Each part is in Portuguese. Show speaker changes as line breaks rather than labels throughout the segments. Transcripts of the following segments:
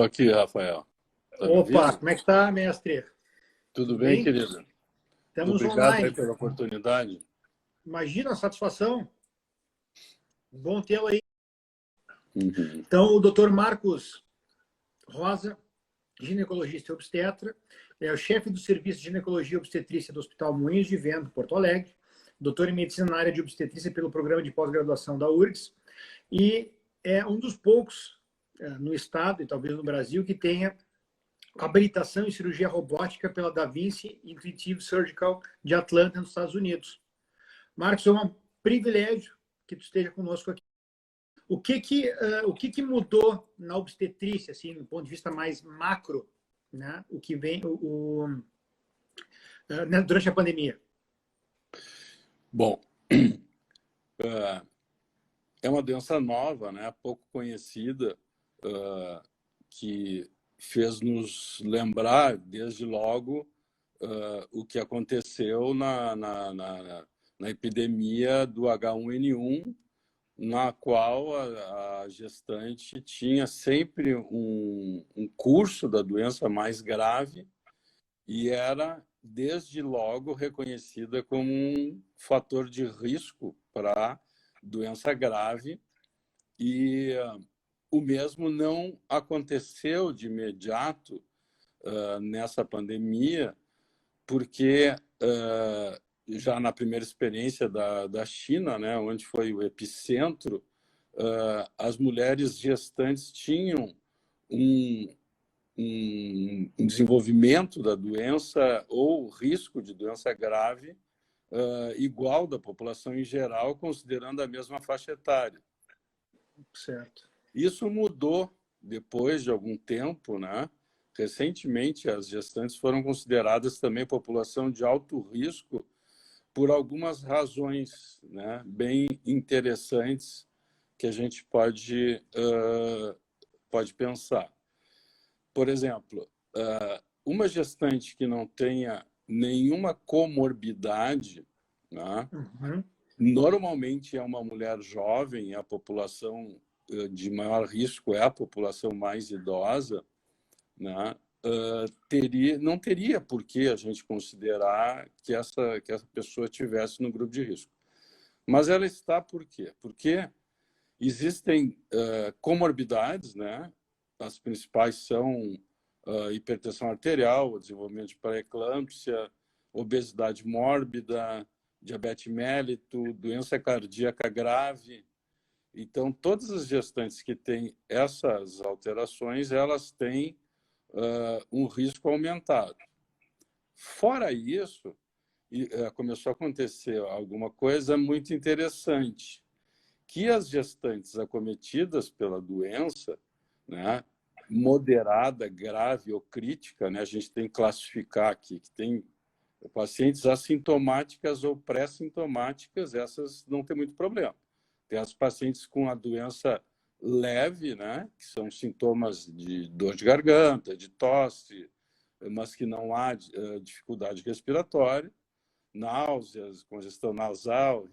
Estou aqui, Rafael. Tá me
Opa,
ouvindo?
como é que está, mestre?
Tudo
Tudo
bem,
bem?
querido?
Estamos
Obrigado aí
online.
pela oportunidade.
Imagina a satisfação. Bom tê-lo aí.
Uhum.
Então, o doutor Marcos Rosa, ginecologista e obstetra, é o chefe do Serviço de Ginecologia e Obstetrícia do Hospital Moinhos de Vento, Porto Alegre, doutor em Medicina na área de obstetrícia pelo Programa de Pós-Graduação da URGS, e é um dos poucos no estado, e talvez no Brasil, que tenha habilitação em cirurgia robótica pela Da Vinci Intuitive Surgical de Atlanta, nos Estados Unidos. Marcos, é um privilégio que tu esteja conosco aqui. O que mudou na obstetrícia, assim, do ponto de vista mais macro, né? O que vem durante a pandemia?
Bom, é uma doença nova, né? Pouco conhecida, que fez nos lembrar, desde logo, o que aconteceu na epidemia do H1N1, na qual a gestante tinha sempre um curso da doença mais grave e era, desde logo, reconhecida como um fator de risco para doença grave. E o mesmo não aconteceu de imediato nessa pandemia, porque já na primeira experiência da China, né, onde foi o epicentro, as mulheres gestantes tinham um desenvolvimento da doença ou risco de doença grave igual da população em geral, considerando a mesma faixa etária.
Certo.
Isso mudou depois de algum tempo, né? Recentemente, as gestantes foram consideradas também população de alto risco por algumas razões, né, bem interessantes que a gente pode pensar. Por exemplo, uma gestante que não tenha nenhuma comorbidade, né,
Uhum.
normalmente é uma mulher jovem, a população de maior risco é a população mais idosa, né? Não teria por que a gente considerar que essa pessoa estivesse no grupo de risco. Mas ela está por quê? Porque existem comorbidades, né? As principais são hipertensão arterial, o desenvolvimento de pré-eclâmpsia, obesidade mórbida, diabetes mellitus, doença cardíaca grave. Então, todas as gestantes que têm essas alterações, elas têm um risco aumentado. Fora isso, começou a acontecer alguma coisa muito interessante, que as gestantes acometidas pela doença, né, moderada, grave ou crítica, né, a gente tem que classificar aqui, que tem pacientes assintomáticas ou pré-sintomáticas, essas não tem muito problema. Tem as pacientes com a doença leve, né, que são sintomas de dor de garganta, de tosse, mas que não há dificuldade respiratória, náuseas, congestão nasal,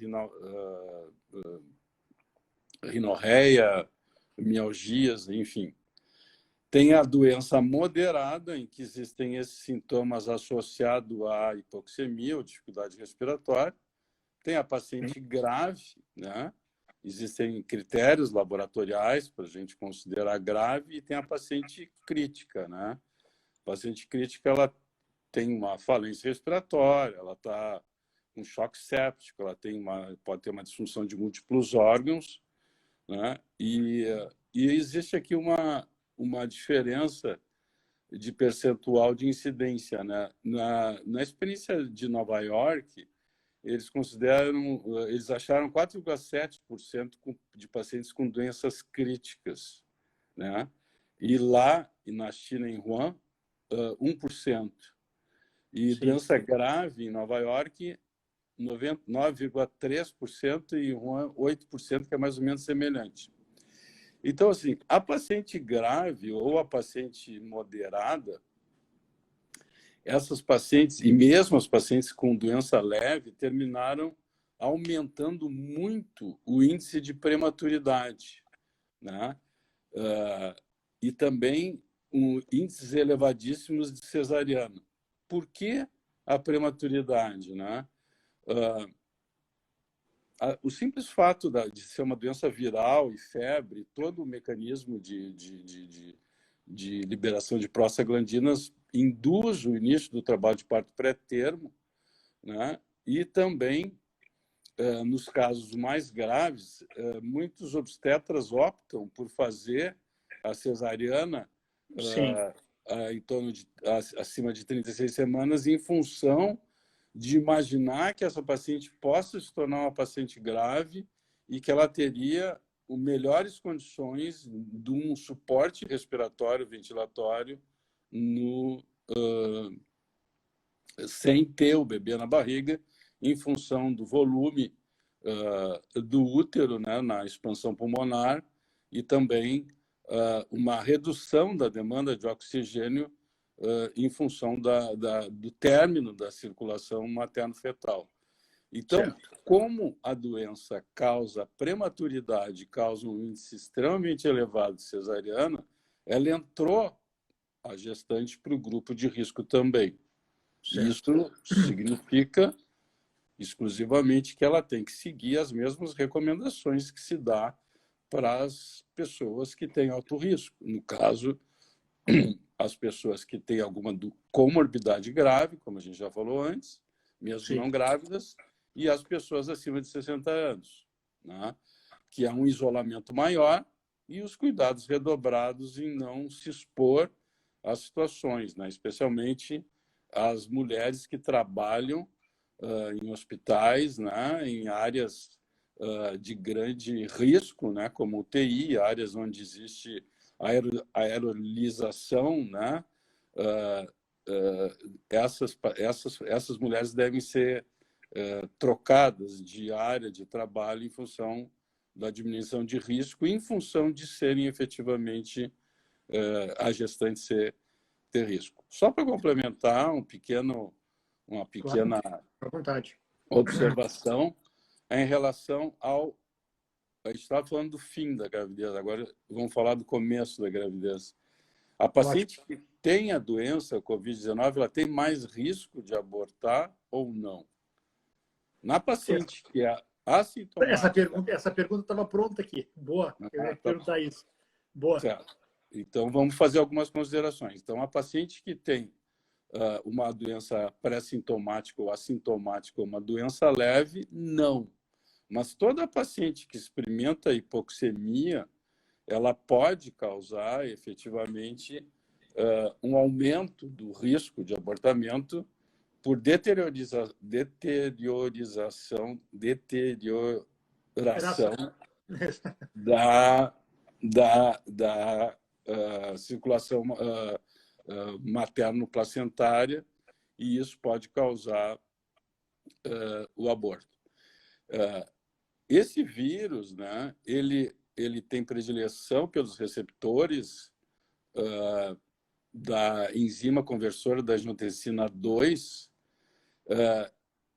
rinorreia, mialgias, enfim. Tem a doença moderada, em que existem esses sintomas associados à hipoxemia ou dificuldade respiratória. Tem a paciente grave, né? Existem critérios laboratoriais para a gente considerar grave, e tem a paciente crítica, né? A paciente crítica, ela tem uma falência respiratória, ela está com choque séptico, ela pode ter uma disfunção de múltiplos órgãos, né? E existe aqui uma diferença de percentual de incidência, né? Na experiência de Nova York, eles acharam 4,7% de pacientes com doenças críticas, né? E lá, na China, em Wuhan, 1%. E
Sim.
doença grave em Nova York, 9,3%, e em Wuhan, 8%, que é mais ou menos semelhante. Então, assim, a paciente grave ou a paciente moderada, essas pacientes, e mesmo as pacientes com doença leve, terminaram aumentando muito o índice de prematuridade, né? E também índices elevadíssimos de cesariana. Por que a prematuridade, né? O simples fato de ser uma doença viral e febre, todo o mecanismo de liberação de prostaglandinas induz o início do trabalho de parto pré-termo, né? E também, nos casos mais graves, muitos obstetras optam por fazer a cesariana em torno de acima de 36 semanas em função de imaginar que essa paciente possa se tornar uma paciente grave e que ela teria melhores condições de um suporte respiratório, ventilatório, sem ter o bebê na barriga, em função do volume do útero, né, na expansão pulmonar, e também uma redução da demanda de oxigênio em função do término da circulação materno-fetal. Então, como a doença causa prematuridade, causa um índice extremamente elevado de cesariana, ela entrou, a gestante, para o grupo de risco também. Isso significa exclusivamente que ela tem que seguir as mesmas recomendações que se dá para as pessoas que têm alto risco. No caso, as pessoas que têm alguma comorbidade grave, como a gente já falou antes, mesmo não grávidas, e as pessoas acima de 60 anos, né? Que é um isolamento maior e os cuidados redobrados em não se expor às situações, né? Especialmente as mulheres que trabalham em hospitais, né? Em áreas de grande risco, né? Como UTI, áreas onde existe aerolização, né? Essas mulheres devem ser trocadas de área de trabalho em função da diminuição de risco e em função de serem efetivamente a gestante ter risco. Só para complementar uma pequena observação em relação ao... A gente estava falando do fim da gravidez, agora vamos falar do começo da gravidez. A paciente que tem a doença, a Covid-19, ela tem mais risco de abortar ou não? Na paciente que é assintomática...
Essa pergunta estava pronta aqui. Boa, eu ia perguntar isso. Boa.
Certo. Então, vamos fazer algumas considerações. Então, a paciente que tem uma doença pré-sintomática ou assintomática, uma doença leve, não. Mas toda paciente que experimenta hipoxemia, ela pode causar, efetivamente, um aumento do risco de abortamento por deterioração da circulação materno-placentária, e isso pode causar o aborto. Esse vírus, né, ele tem predileção pelos receptores da enzima conversora da angiotensina 2,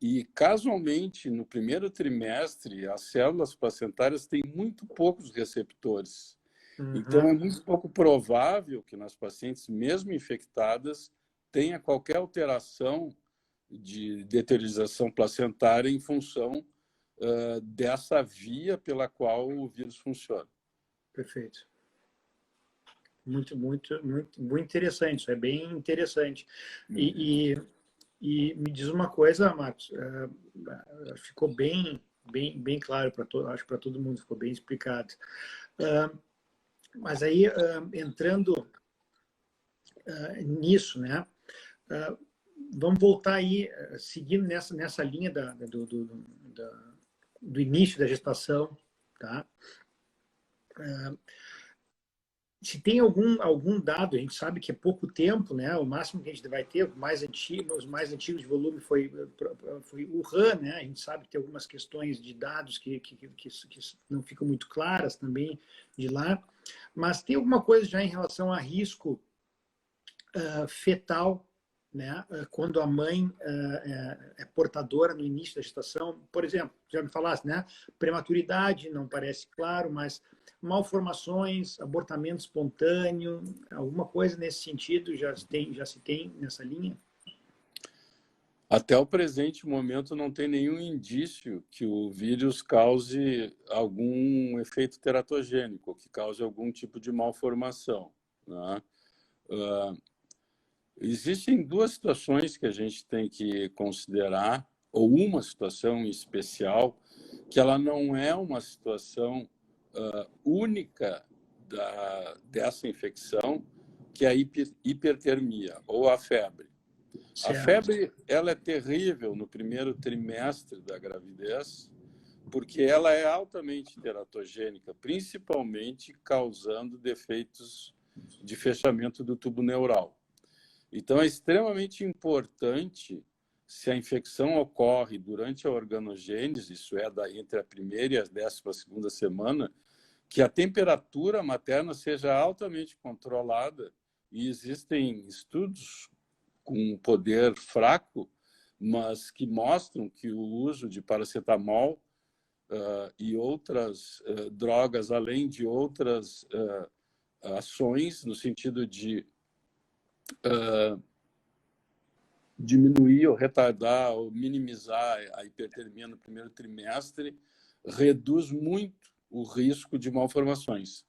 e, casualmente, no primeiro trimestre, as células placentárias têm muito poucos receptores. Então, é muito pouco provável que nas pacientes, mesmo infectadas, tenha qualquer alteração de deteriorização placentária em função dessa via pela qual o vírus funciona.
Perfeito. Muito interessante. Isso é bem interessante. E me diz uma coisa, Marcos, ficou bem claro para todo, acho que para todo mundo ficou bem explicado. Mas aí, entrando nisso, né? Vamos voltar aí, seguindo nessa linha do início da gestação, tá? Se tem algum dado, a gente sabe que é pouco tempo, né? O máximo que a gente vai ter, os mais antigos de volume foi o Wuhan, né? A gente sabe que tem algumas questões de dados que não ficam muito claras também de lá, mas tem alguma coisa já em relação a risco fetal né, quando a mãe é portadora no início da gestação? Por exemplo, já me falasse, né, prematuridade, não parece claro, mas malformações, abortamento espontâneo, alguma coisa nesse sentido já se tem nessa linha?
Até o presente momento não tem nenhum indício que o vírus cause algum efeito teratogênico, que cause algum tipo de malformação, né? Existem duas situações que a gente tem que considerar, ou uma situação especial, que ela não é uma situação única dessa infecção, que é a hipertermia, ou a febre.
Certo.
A febre ela é terrível no primeiro trimestre da gravidez, porque ela é altamente teratogênica, principalmente causando defeitos de fechamento do tubo neural. Então, é extremamente importante, se a infecção ocorre durante a organogênese, isso é, entre a primeira e a 12ª semana, que a temperatura materna seja altamente controlada. E existem estudos com poder fraco, mas que mostram que o uso de paracetamol e outras drogas, além de outras ações, no sentido de diminuir ou retardar ou minimizar a hipertermia no primeiro trimestre, reduz muito o risco de malformações.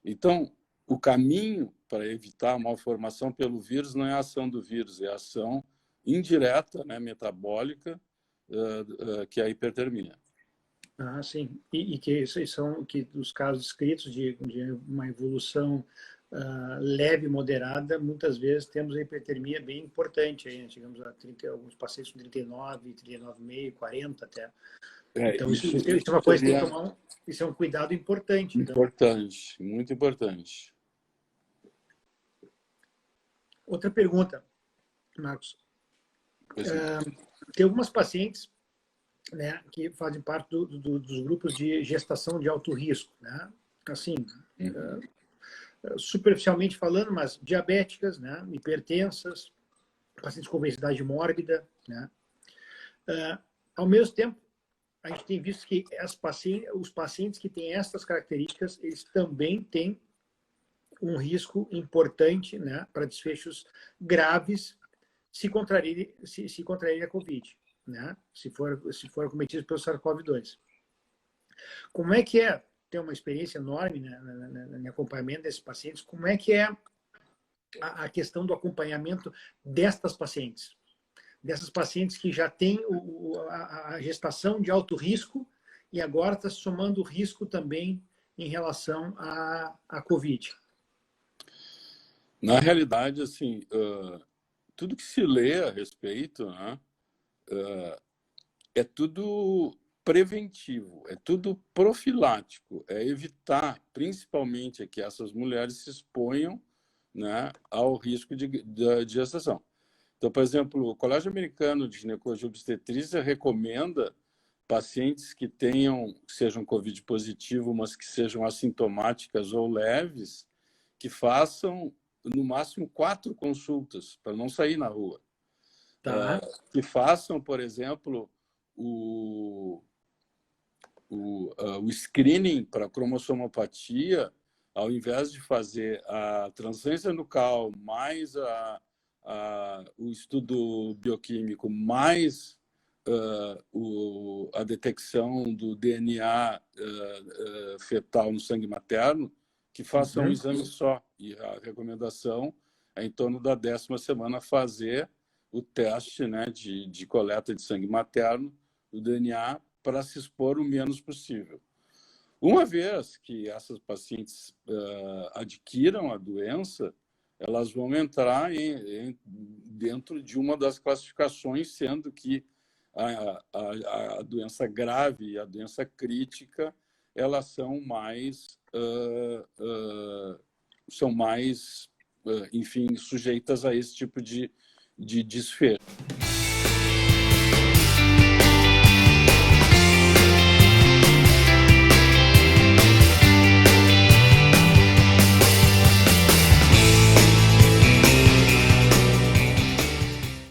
Então, o caminho para evitar a malformação pelo vírus não é a ação do vírus, é a ação indireta, né, metabólica, que é a hipertermia.
Ah, sim. E que são que os casos descritos de uma evolução leve, moderada, muitas vezes temos a hipertermia bem importante. Aí, né? Chegamos a 30, alguns pacientes com 39, 39,5, 40 até. Então, isso é uma coisa que tem que tomar isso é um cuidado importante. Então.
Importante, muito importante.
Outra pergunta, Marcos. Tem algumas pacientes, né, que fazem parte dos grupos de gestação de alto risco, né? Assim, superficialmente falando, mas diabéticas, né, hipertensas, pacientes com obesidade mórbida, né? Ao mesmo tempo, a gente tem visto que os pacientes que têm essas características, eles também têm um risco importante, né, para desfechos graves se contraírem a Covid, né, se for acometido pelo SARS-CoV-2. Como é que é ter uma experiência enorme, né, no acompanhamento desses pacientes? Como é que é a questão do acompanhamento dessas pacientes que já têm a gestação de alto risco e agora está somando risco também em relação à Covid?
Na realidade, assim, tudo que se lê a respeito, né, é tudo preventivo, é tudo profilático, é evitar, principalmente, que essas mulheres se exponham, né, ao risco de gestação. Então, por exemplo, o Colégio Americano de Ginecologia e Obstetrícia recomenda pacientes que sejam COVID positivo, mas que sejam assintomáticas ou leves, que façam no máximo 4 consultas para não sair na rua.
Tá.
Que façam, por exemplo, o screening para cromossomopatia, ao invés de fazer a transferência nucal mais o estudo bioquímico, mais a detecção do DNA fetal no sangue materno, que façam um exame só. E a recomendação é, em torno da 10ª semana, fazer o teste, né, de coleta de sangue materno, do DNA, para se expor o menos possível. Uma vez que essas pacientes adquiram a doença, elas vão entrar dentro de uma das classificações, sendo que a doença grave e a doença crítica, elas são mais, enfim, sujeitas a esse tipo de desfecho.